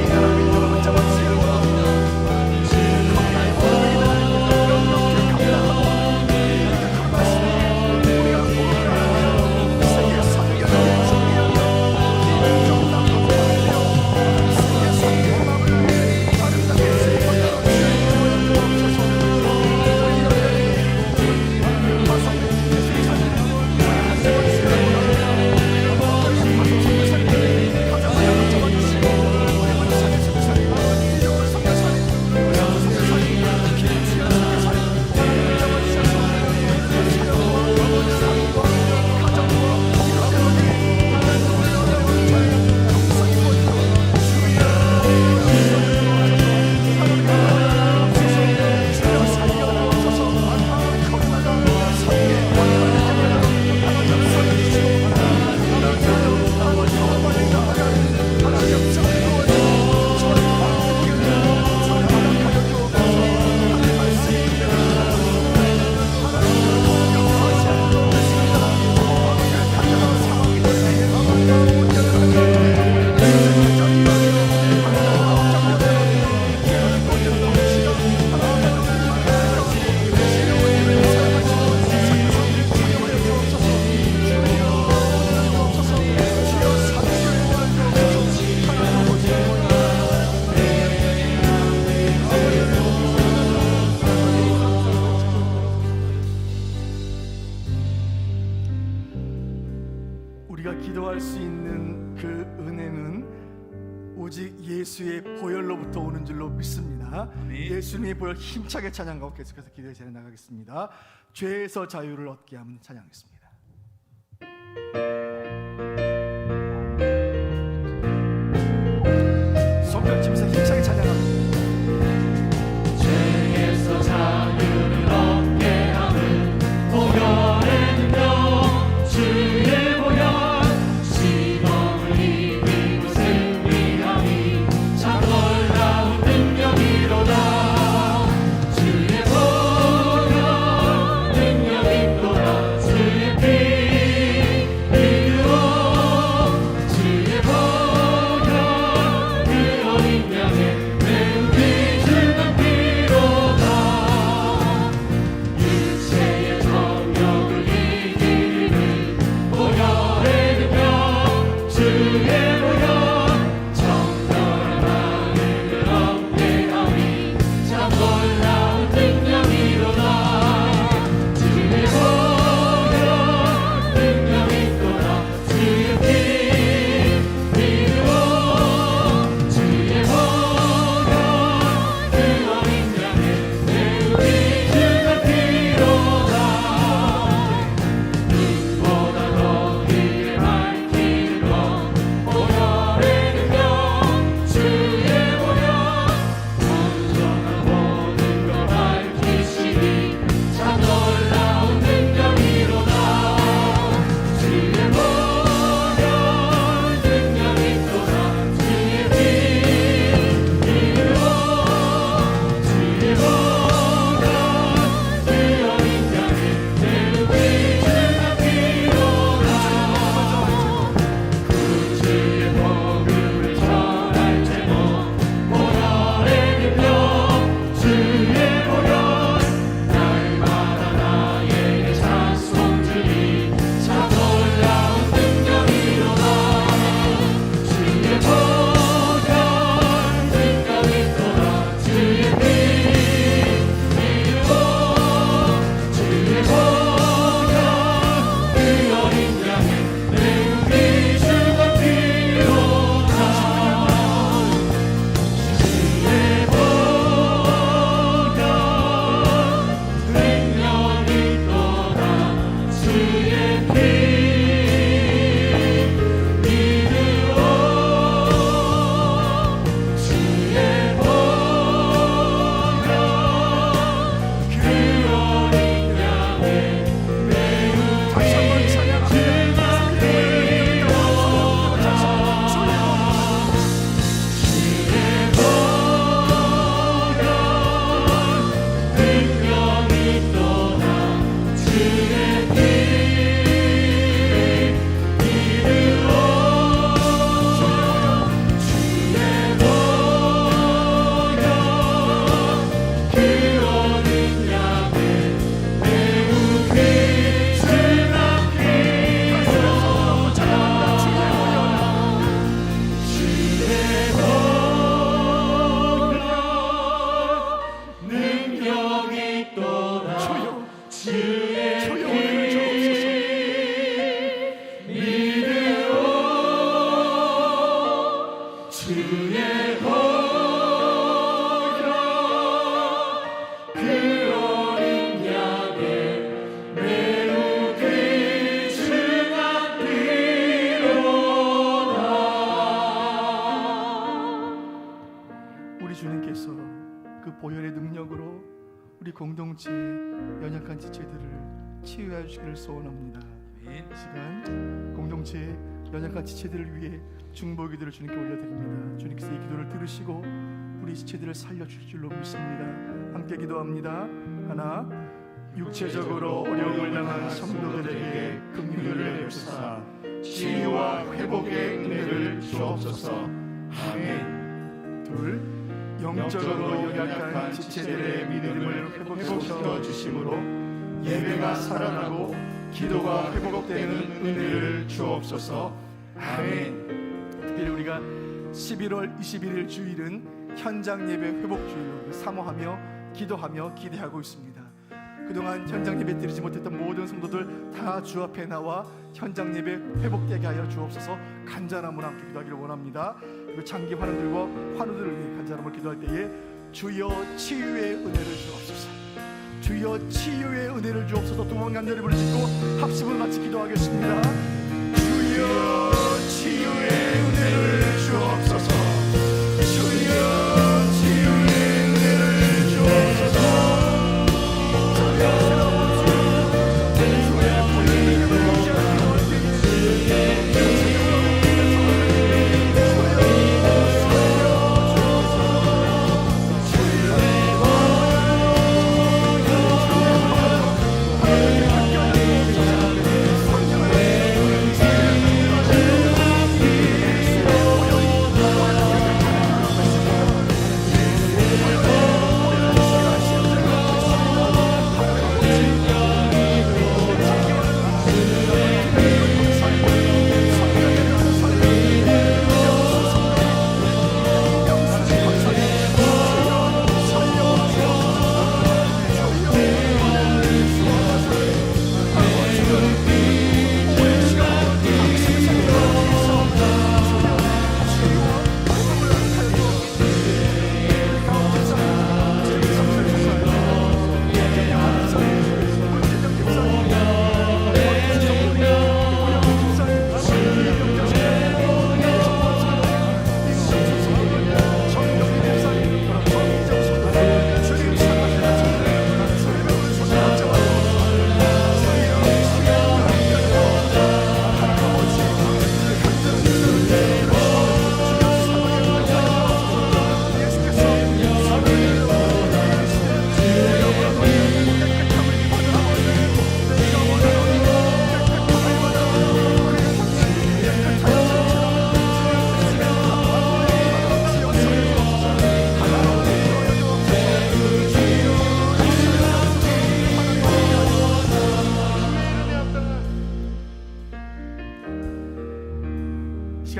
나라 민족을 붙잡아주시고 구할 수 있는 그 은혜는 오직 예수의 보혈로부터 오는 줄로 믿습니다. 예수님의 보혈 힘차게 찬양하고 계속해서 기도에 잘 나가겠습니다. 죄에서 자유를 얻게 하면 찬양하겠습니다. 손뼉 치면서 힘차게 찬양합니다. 죄에서 자유를 얻게 하는 보혈의 능력 주의 보혈 시험을 이기고 승리함이 참 놀라운 능력이로다. 주의 보혈 능력 있도다. 주의 피 이루어 주의 보혈 그 어린 양의 매우 귀중한 피로다. 육체의 정욕을 이기는 보혈의 능력 주의 보혈 정결한 마음을 얻게 하니 참 놀라운 능력이로다. 주의 보혈 능력 있도다. 주의 피 이루어 주의 보혈 그 어린 양의 매우 귀중한 피로다. 눈보다 더 크게 밝히는 것 보혈의 능력 주의 보혈 온전한 모든 걸 밝히시니 참 놀라운 능력이로다. 주의 보혈 능력 있도다. 주의 피 이루어 주의 보혈 그 어린 양의 매우 귀중한 피로다. 구주의 복음을 전할 제목 보혈의 능력 주의 보혈 날마다 나에게 찬송 주니 참 놀라운 능력이로다. 주의 보혈 능력 있도다. 주의 피 이루어 주의 보혈 그 어린 양의 매우 귀중한 피로다. 주의 보혈 능력 있도다. 주의 피 이루어 주의 보혈 그 어린 양의 매우 다시 한번 찬양합니다. 주의 보혈 능력 있도다. 주의 피 이루어 주의 보혈 그 어린 양의 매우 귀중한 피로다. 주의 보혈 능력 있도다. 주의 피 믿으오. 주의 보혈 그 어린 양의 매우 귀중한 피로다. 우리 주님께서 그 보혈의 능력으로 우리 공동체 연약한 지체들을 치유해 주시기를 소원합니다. 이 시간 공동체 연약한 지체들을 위해 중보기도를 주님께 올려드립니다. 주님께서 이 기도를 들으시고 우리 지체들을 살려주실 줄로 믿습니다. 함께 기도합니다. 하나, 육체적으로 어려움을 당한 성도들에게 긍휼을 베푸사 치유와 회복의 은혜를 주옵소서. 아멘. 둘, 영적으로 연약한 지체들의 믿음을 회복시켜 주심으로 예배가 살아나고 기도가 회복되는 은혜를 주옵소서. 아멘. 특별히 우리가 11월 21일 주일은 현장 예배 회복 주일로 사모하며 기도하며 기대하고 있습니다. 그동안 현장 예배 드리지 못했던 모든 성도들 다 주 앞에 나와 현장 예배 회복되게 하여 주옵소서. 간절함으로 함께 기도하기를 원합니다. 그리고 장기 환우들과 환우들을 위해 간절함으로 기도할 때에 주여 치유의 은혜를 주옵소서. 주여 치유의 은혜를 주옵소서. 두 번 간절히 부르짖고 합심을 마치 기도하겠습니다. 주여 치유의 은혜를 주옵소서. 주여 치유의 은혜를 주옵소서.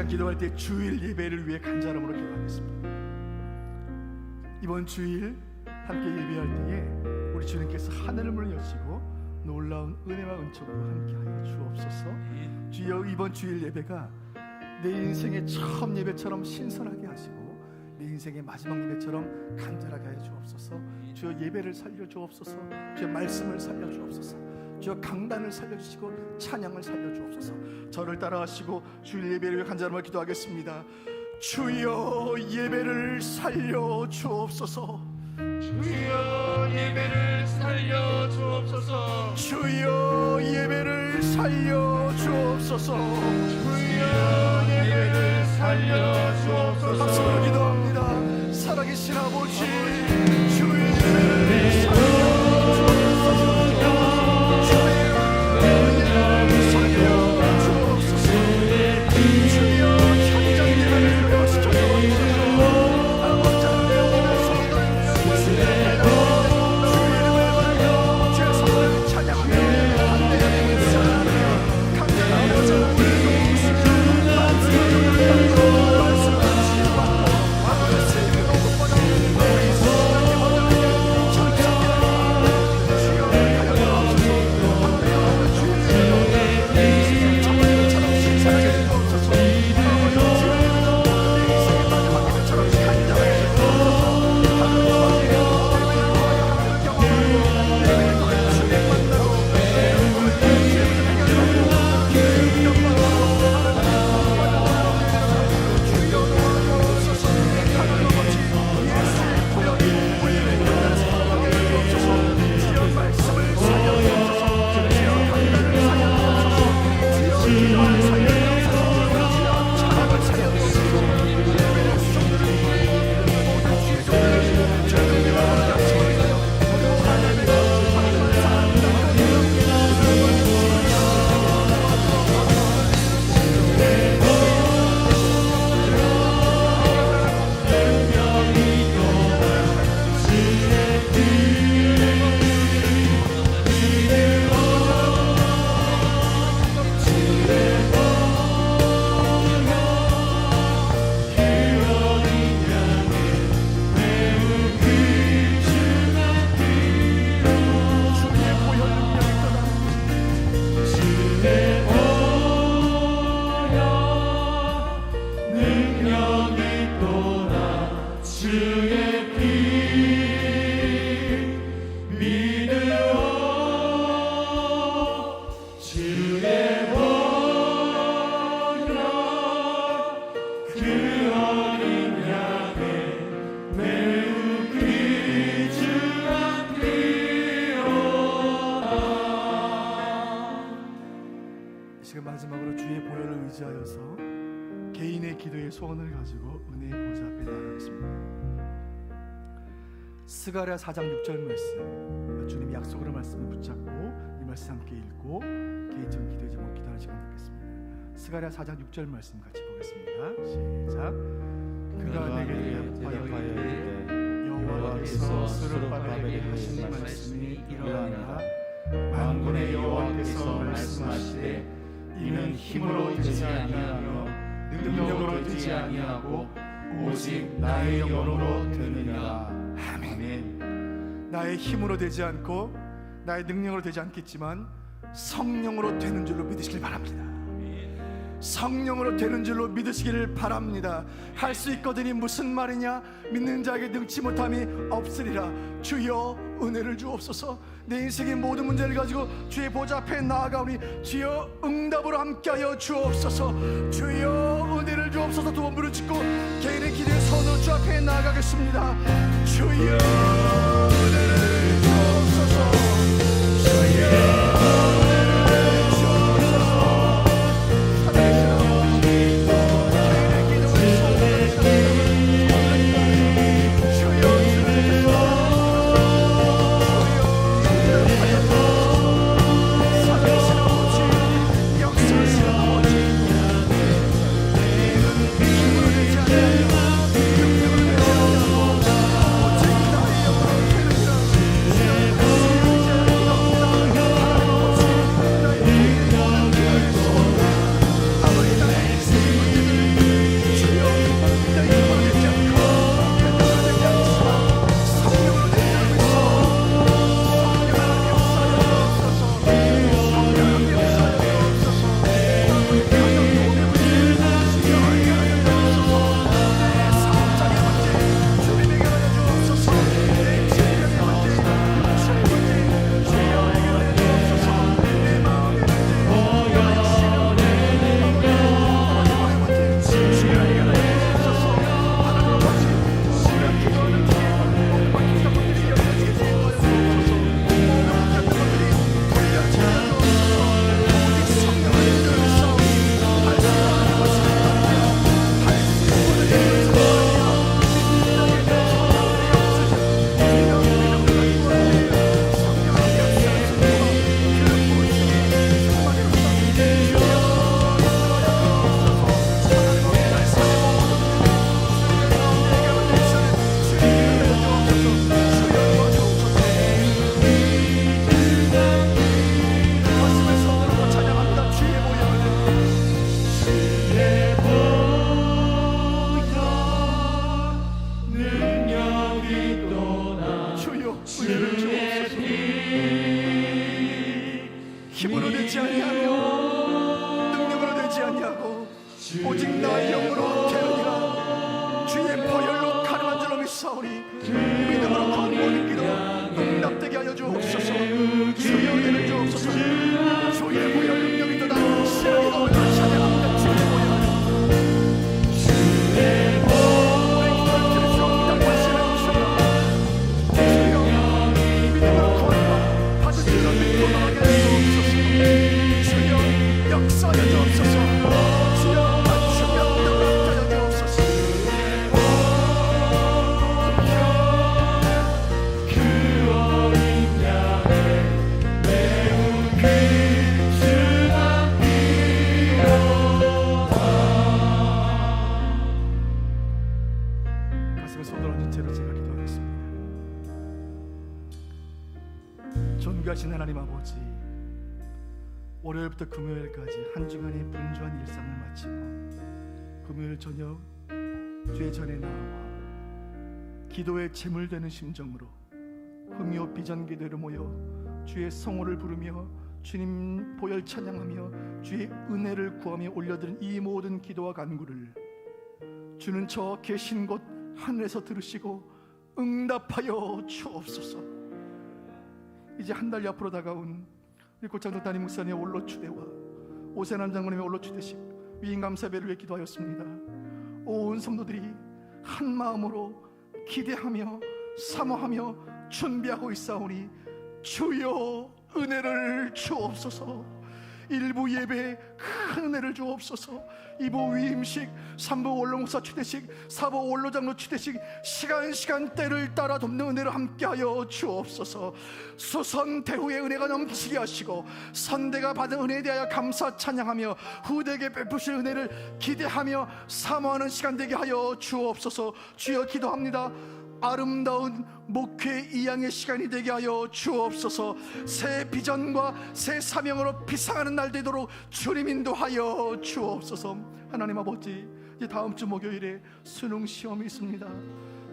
기도할 때 주일 예배를 위해 간절함으로 기도하겠습니다. 이번 주일 함께 예배할 때에 우리 주님께서 하늘을 문을 여시고 놀라운 은혜와 은총으로 함께하여 주옵소서. 주여 이번 주일 예배가 내 인생의 처음 예배처럼 신선하게 하시고 내 인생의 마지막 예배처럼 간절하게 하여 주옵소서. 주여 예배를 살려 주옵소서. 주여 말씀을 살려 주옵소서. 주여 강단을 살려주시고 찬양을 살려주옵소서. 저를 따라하시고 주일 예배를 위해 간절함으로 기도하겠습니다. 주여 예배를 살려주옵소서. 주여 예배를 살려주옵소서. 주여 예배를 살려주옵소서. 주여 예배를 살려주옵소서. 박수로 기도합니다. 살아계신 아버지, 주의 예배를 살려주옵소서. 소원을 가지고 은혜의 보좌 앞에 나아가겠습니다. 스가랴 4장 6절 말씀, 주님의 약속으로 말씀을 붙잡고 이 말씀 함께 읽고 개인적인 기도의 제목 기도하는 시간 갖겠습니다. 스가랴 4장 6절 말씀 같이 보겠습니다. 시작. 그가 내게 대답하여 여호와께서 스룹바벨에게 하신 말씀이 이러하니라. 만군의 여호와께서 말씀하시되 이는 힘으로 되지 아니하며 능력으로 되지 아니하고 오직 나의 영으로 되느니라. 아멘. 나의 힘으로 되지 않고 나의 능력으로 되지 않겠지만 성령으로 되는 줄로 믿으시길 바랍니다. 성령으로 되는 줄로 믿으시기를 바랍니다. 할 수 있거든이 무슨 말이냐? 믿는 자에게 능치 못함이 없으리라. 주여 은혜를 주옵소서. 내 인생의 모든 문제를 가지고 주의 보좌 앞에 나아가오니 주여 응답으로 함께하여 주옵소서. 주여 은혜를 주옵소서. 두 번 부르짖고 개인의 기도의 손으로 주 앞에 나아가겠습니다. 주여 은혜를 주옵소서. 주여 힘으로 되지 아니하며 능력으로 되지 아니하고 오직 나의 영으로 되느니라. 주의 보혈로 가능한 줄로 믿사오니 믿음으로 그 모든 기도 응답되게 하여 주옵소서. 주의 은혜를 주옵소서. 주의 보혈 능력이 또다 신의 가운데 찬양합니다. 주의 보혈 역사여 주옵소서. 주여 맞춤형 응답하여 주옵소서. 그 어린 양의 매우 귀중한 피로다. 가슴에 손을 얹은 채로 제가 기도하겠습니다. 존귀하신 하나님 아버지, 월요일부터 금요일까지 한 주간의 분주한 일상을 마치고 금요일 저녁 주의 전에 나와 기도에 제물되는 심정으로 흥요 비전 기도로 모여 주의 성호를 부르며 주님 보혈 찬양하며 주의 은혜를 구하며 올려드린 이 모든 기도와 간구를 주는 저 계신 곳 하늘에서 들으시고 응답하여 주옵소서. 이제 한 달 앞으로 다가온 우리 고창동 담임 목사님의 올로추대와 오세남 장로님의 올로추대식 위임 감사배를 위해 기도하였습니다. 온 성도들이 한 마음으로 기대하며 사모하며 준비하고 있사오니 주여 은혜를 주옵소서. 일부 예배에 큰 은혜를 주옵소서. 2부 위임식, 3부 원로목사 추대식, 4부 원로장로 추대식, 시간 때를 따라 돕는 은혜를 함께하여 주옵소서. 수선 대후의 은혜가 넘치게 하시고 선대가 받은 은혜에 대하여 감사 찬양하며 후대에게 베푸실 은혜를 기대하며 사모하는 시간 되게 하여 주옵소서. 주여 기도합니다. 아름다운 목회 이양의 시간이 되게 하여 주옵소서. 새 비전과 새 사명으로 비상하는 날 되도록 주님 인도하여 주옵소서. 하나님 아버지, 이제 다음 주 목요일에 수능 시험이 있습니다.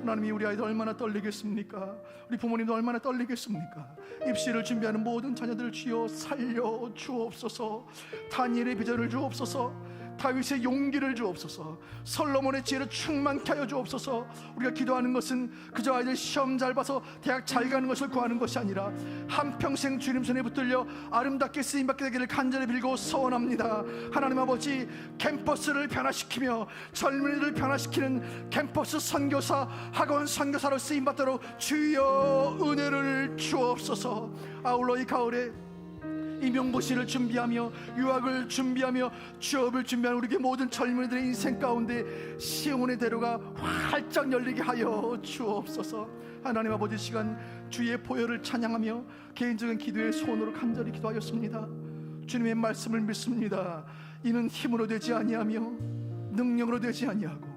하나님이 우리 아이들 얼마나 떨리겠습니까? 우리 부모님도 얼마나 떨리겠습니까? 입시를 준비하는 모든 자녀들을 주여 살려 주옵소서. 다니엘의 비전을 주옵소서. 다윗의 용기를 주옵소서. 솔로몬의 지혜를 충만케 하여 주옵소서. 우리가 기도하는 것은 그저 아이들 시험 잘 봐서 대학 잘 가는 것을 구하는 것이 아니라 한평생 주님 손에 붙들려 아름답게 쓰임받게 되기를 간절히 빌고 소원합니다. 하나님 아버지, 캠퍼스를 변화시키며 젊은이들을 변화시키는 캠퍼스 선교사, 학원 선교사로 쓰임받도록 주여 은혜를 주옵소서. 아울러 이 가을에 임용고시를 준비하며 유학을 준비하며 취업을 준비하는 우리 모든 젊은이들의 인생 가운데 시온의 대로가 활짝 열리게 하여 주옵소서. 하나님 아버지, 시간 주의 보혈을 찬양하며 개인적인 기도의 소원으로 간절히 기도하였습니다. 주님의 말씀을 믿습니다. 이는 힘으로 되지 아니하며 능력으로 되지 아니하고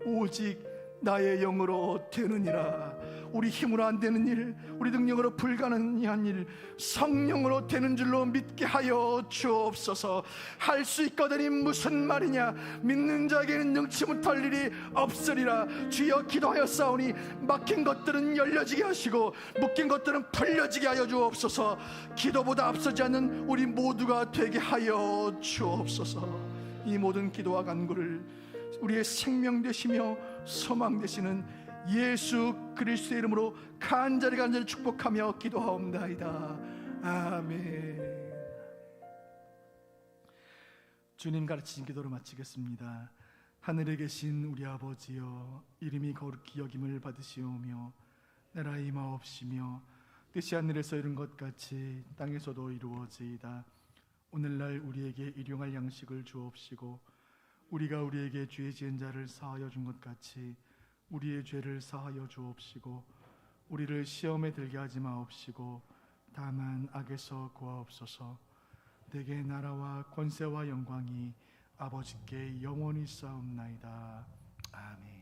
오직 나의 영으로 되느니라. 우리 힘으로 안 되는 일, 우리 능력으로 불가능한 일, 성령으로 되는 줄로 믿게 하여 주옵소서. 할 수 있거든이 무슨 말이냐? 믿는 자에게는 능치 못할 일이 없으리라. 주여 기도하였사오니 막힌 것들은 열려지게 하시고 묶인 것들은 풀려지게 하여 주옵소서. 기도보다 앞서지 않는 우리 모두가 되게 하여 주옵소서. 이 모든 기도와 간구를 우리의 생명 되시며 소망 되시는 예수 그리스도의 이름으로 간절히 축복하며 기도하옵나이다. 아멘. 주님 가르치신 기도를 마치겠습니다. 하늘에 계신 우리 아버지여, 이름이 거룩히 여김을 받으시오며 나라의 임하옵시며 뜻이 하늘에서 이룬 것 같이 땅에서도 이루어지이다. 오늘날 우리에게 일용할 양식을 주옵시고 우리가 우리에게 죄 지은 자를 사하여 준 것 같이 우리의 죄를 사하여 주옵시고 우리를 시험에 들게 하지 마옵시고 다만 악에서 구하옵소서. 내게 나라와 권세와 영광이 아버지께 영원히 쌓옵나이다. 아멘.